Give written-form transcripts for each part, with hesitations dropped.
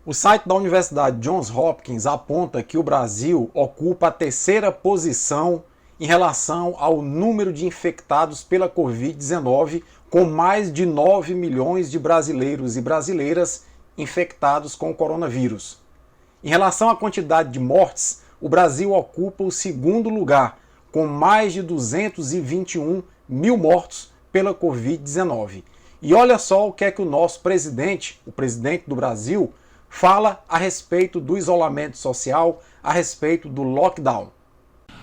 O site da Universidade Johns Hopkins aponta que o Brasil ocupa a terceira posição em relação ao número de infectados pela Covid-19, com mais de 9 milhões de brasileiros e brasileiras infectados com o coronavírus. Em relação à quantidade de mortes, o Brasil ocupa o segundo lugar, com mais de 221 mil mortos pela Covid-19. E olha só o que é que o nosso presidente, o presidente do Brasil, fala a respeito do isolamento social, a respeito do lockdown.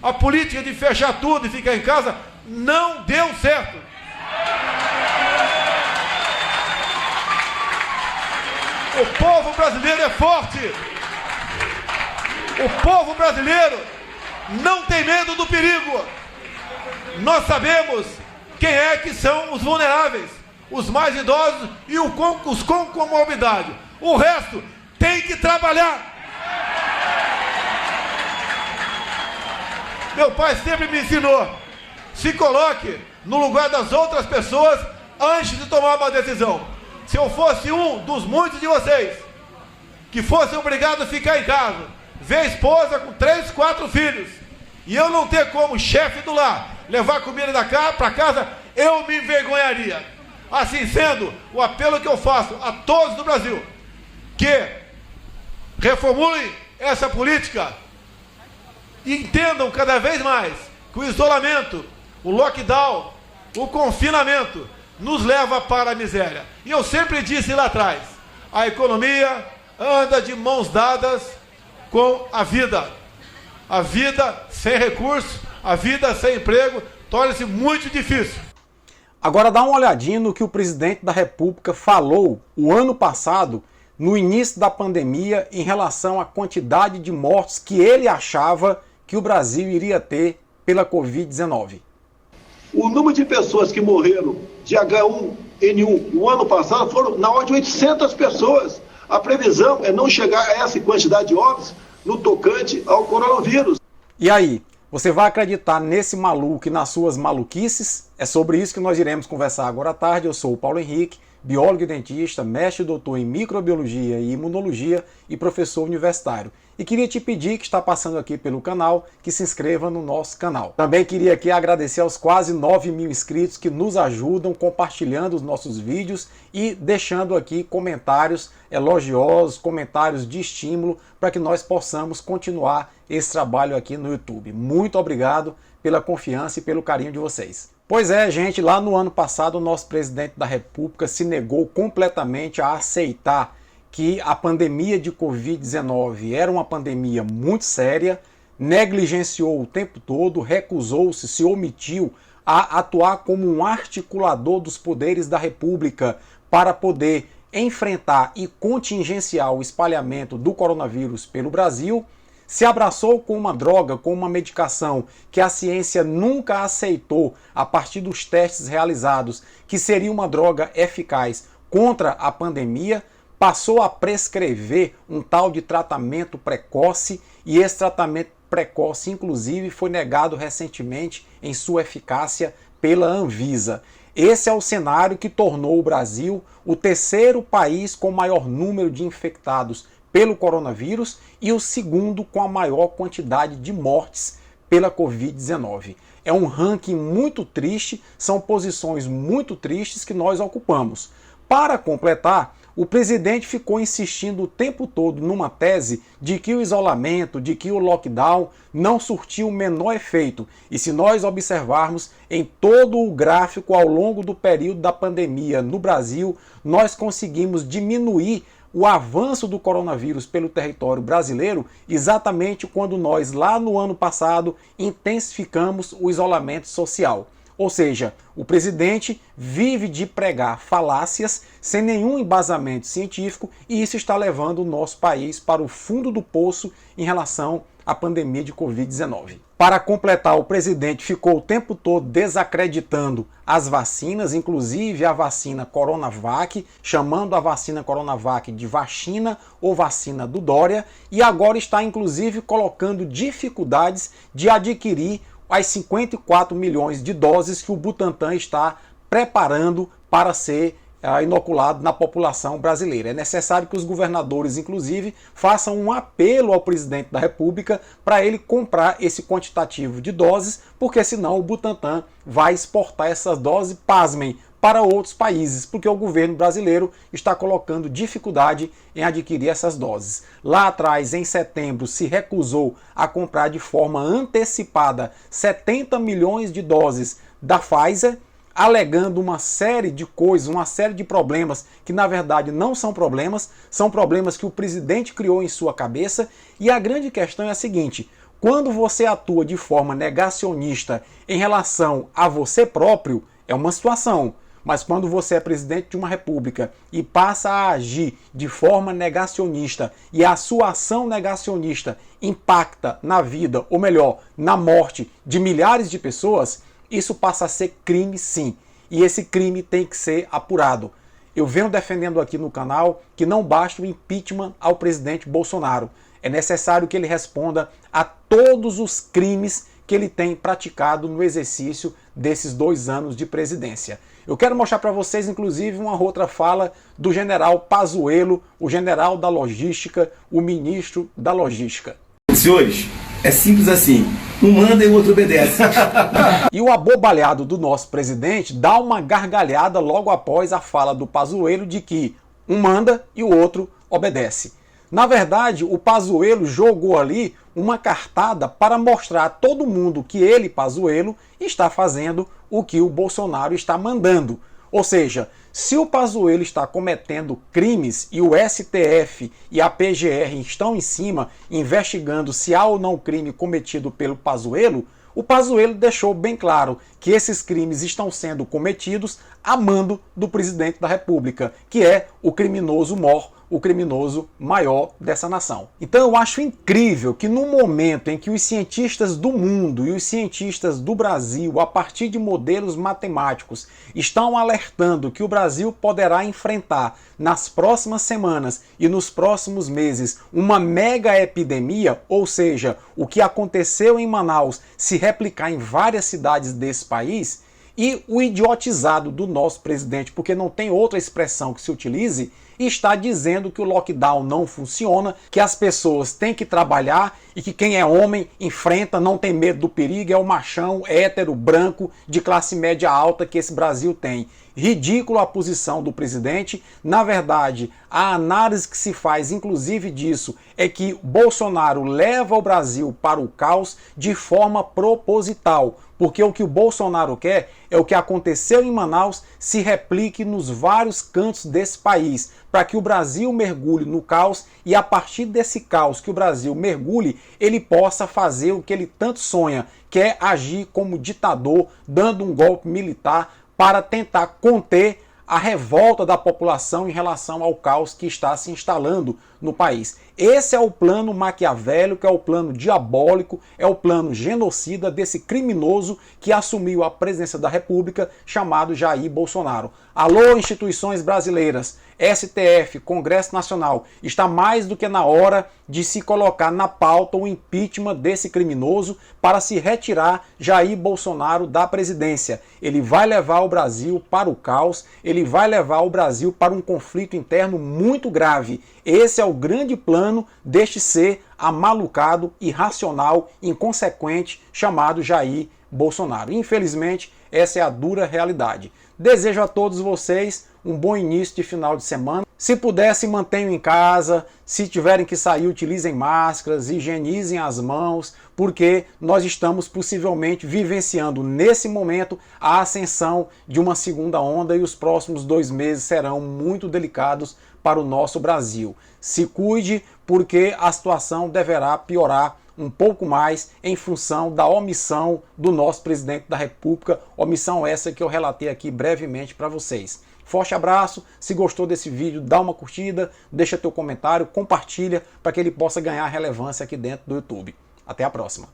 A política de fechar tudo e ficar em casa não deu certo. O povo brasileiro é forte. O povo brasileiro não tem medo do perigo. Nós sabemos quem é que são os vulneráveis, os mais idosos e os com comorbidade. O resto tem que trabalhar. Meu pai sempre me ensinou: se coloque no lugar das outras pessoas antes de tomar uma decisão. Se eu fosse um dos muitos de vocês que fosse obrigado a ficar em casa, ver a esposa com 3, 4 filhos, e eu não ter como chefe do lar levar comida para casa, eu me envergonharia. Assim sendo, o apelo que eu faço a todos do Brasil, que reformulem essa política e entendam cada vez mais que o isolamento, o lockdown, o confinamento nos leva para a miséria. E eu sempre disse lá atrás, a economia anda de mãos dadas com a vida. A vida sem recursos, a vida sem emprego, torna-se muito difícil. Agora dá uma olhadinha no que o presidente da República falou o ano passado, no início da pandemia, em relação à quantidade de mortos que ele achava que o Brasil iria ter pela Covid-19. O número de pessoas que morreram de H1N1 no ano passado foram na ordem de 800 pessoas. A previsão é não chegar a essa quantidade de óbitos no tocante ao coronavírus. E aí, você vai acreditar nesse maluco e nas suas maluquices? É sobre isso que nós iremos conversar agora à tarde. Eu sou o Paulo Henrique, biólogo e dentista, mestre e doutor em microbiologia e imunologia e professor universitário. E queria te pedir, que está passando aqui pelo canal, que se inscreva no nosso canal. Também queria aqui agradecer aos quase 9 mil inscritos que nos ajudam compartilhando os nossos vídeos e deixando aqui comentários elogiosos, comentários de estímulo para que nós possamos continuar esse trabalho aqui no YouTube. Muito obrigado pela confiança e pelo carinho de vocês. Pois é, gente, lá no ano passado o nosso presidente da República se negou completamente a aceitar que a pandemia de Covid-19 era uma pandemia muito séria, negligenciou o tempo todo, recusou-se, se omitiu a atuar como um articulador dos poderes da República para poder enfrentar e contingenciar o espalhamento do coronavírus pelo Brasil, se abraçou com uma droga, com uma medicação que a ciência nunca aceitou a partir dos testes realizados, que seria uma droga eficaz contra a pandemia, passou a prescrever um tal de tratamento precoce e esse tratamento precoce, inclusive, foi negado recentemente em sua eficácia pela Anvisa. Esse é o cenário que tornou o Brasil o terceiro país com maior número de infectados pelo coronavírus e o segundo com a maior quantidade de mortes pela Covid-19. É um ranking muito triste, são posições muito tristes que nós ocupamos. Para completar, o presidente ficou insistindo o tempo todo numa tese de que o isolamento, de que o lockdown não surtiu o menor efeito. E se nós observarmos em todo o gráfico ao longo do período da pandemia no Brasil, nós conseguimos diminuir o avanço do coronavírus pelo território brasileiro exatamente quando nós, lá no ano passado, intensificamos o isolamento social. Ou seja, o presidente vive de pregar falácias sem nenhum embasamento científico e isso está levando o nosso país para o fundo do poço em relação à pandemia de Covid-19. Para completar, o presidente ficou o tempo todo desacreditando as vacinas, inclusive a vacina Coronavac, chamando a vacina Coronavac de vacina ou vacina do Dória, e agora está inclusive colocando dificuldades de adquirir as 54 milhões de doses que o Butantan está preparando para ser inoculado na população brasileira. É necessário que os governadores, inclusive, façam um apelo ao presidente da República para ele comprar esse quantitativo de doses, porque senão o Butantan vai exportar essas doses, pasmem, para outros países, porque o governo brasileiro está colocando dificuldade em adquirir essas doses. Lá atrás, em setembro, se recusou a comprar de forma antecipada 70 milhões de doses da Pfizer, alegando uma série de coisas, uma série de problemas que na verdade não são problemas que o presidente criou em sua cabeça. E a grande questão é a seguinte: quando você atua de forma negacionista em relação a você próprio, é uma situação. Mas quando você é presidente de uma república e passa a agir de forma negacionista e a sua ação negacionista impacta na vida, ou melhor, na morte de milhares de pessoas, isso passa a ser crime sim. E esse crime tem que ser apurado. Eu venho defendendo aqui no canal que não basta o impeachment ao presidente Bolsonaro. É necessário que ele responda a todos os crimes que ele tem praticado no exercício desses 2 anos de presidência. Eu quero mostrar para vocês, inclusive, uma outra fala do general Pazuello, o general da logística, o ministro da logística. Senhores, é simples assim. Um manda e o outro obedece. E o abobalhado do nosso presidente dá uma gargalhada logo após a fala do Pazuello de que um manda e o outro obedece. Na verdade, o Pazuello jogou ali uma cartada para mostrar a todo mundo que ele, Pazuello, está fazendo o que o Bolsonaro está mandando. Ou seja, se o Pazuello está cometendo crimes e o STF e a PGR estão em cima investigando se há ou não crime cometido pelo Pazuello, o Pazuello deixou bem claro que esses crimes estão sendo cometidos a mando do presidente da República, que é o criminoso mor, o criminoso maior dessa nação. Então eu acho incrível que no momento em que os cientistas do mundo e os cientistas do Brasil, a partir de modelos matemáticos, estão alertando que o Brasil poderá enfrentar nas próximas semanas e nos próximos meses uma mega epidemia, ou seja, o que aconteceu em Manaus se replicar em várias cidades desse país, e o idiotizado do nosso presidente, porque não tem outra expressão que se utilize, está dizendo que o lockdown não funciona, que as pessoas têm que trabalhar e que quem é homem enfrenta, não tem medo do perigo, é o machão hétero, branco, de classe média alta que esse Brasil tem. Ridículo a posição do presidente. Na verdade, a análise que se faz, inclusive disso, é que Bolsonaro leva o Brasil para o caos de forma proposital. Porque o que o Bolsonaro quer é o que aconteceu em Manaus se replique nos vários cantos desse país, para que o Brasil mergulhe no caos e a partir desse caos que o Brasil mergulhe, ele possa fazer o que ele tanto sonha, que é agir como ditador, dando um golpe militar para tentar conter a revolta da população em relação ao caos que está se instalando no país. Esse é o plano maquiavélico, é o plano diabólico, é o plano genocida desse criminoso que assumiu a presidência da República, chamado Jair Bolsonaro. Alô, instituições brasileiras, STF, Congresso Nacional, está mais do que na hora de se colocar na pauta o impeachment desse criminoso para se retirar Jair Bolsonaro da presidência. Ele vai levar o Brasil para o caos, ele vai levar o Brasil para um conflito interno muito grave. Esse é o grande plano deste ser amalucado, irracional, inconsequente, chamado Jair Bolsonaro. Infelizmente, essa é a dura realidade. Desejo a todos vocês um bom início de final de semana. Se puder, se mantenham em casa. Se tiverem que sair, utilizem máscaras, higienizem as mãos, porque nós estamos possivelmente vivenciando nesse momento a ascensão de uma segunda onda e os próximos 2 meses serão muito delicados para o nosso Brasil. Se cuide, porque a situação deverá piorar um pouco mais em função da omissão do nosso presidente da República, omissão essa que eu relatei aqui brevemente para vocês. Forte abraço, se gostou desse vídeo, dá uma curtida, deixa teu comentário, compartilha para que ele possa ganhar relevância aqui dentro do YouTube. Até a próxima!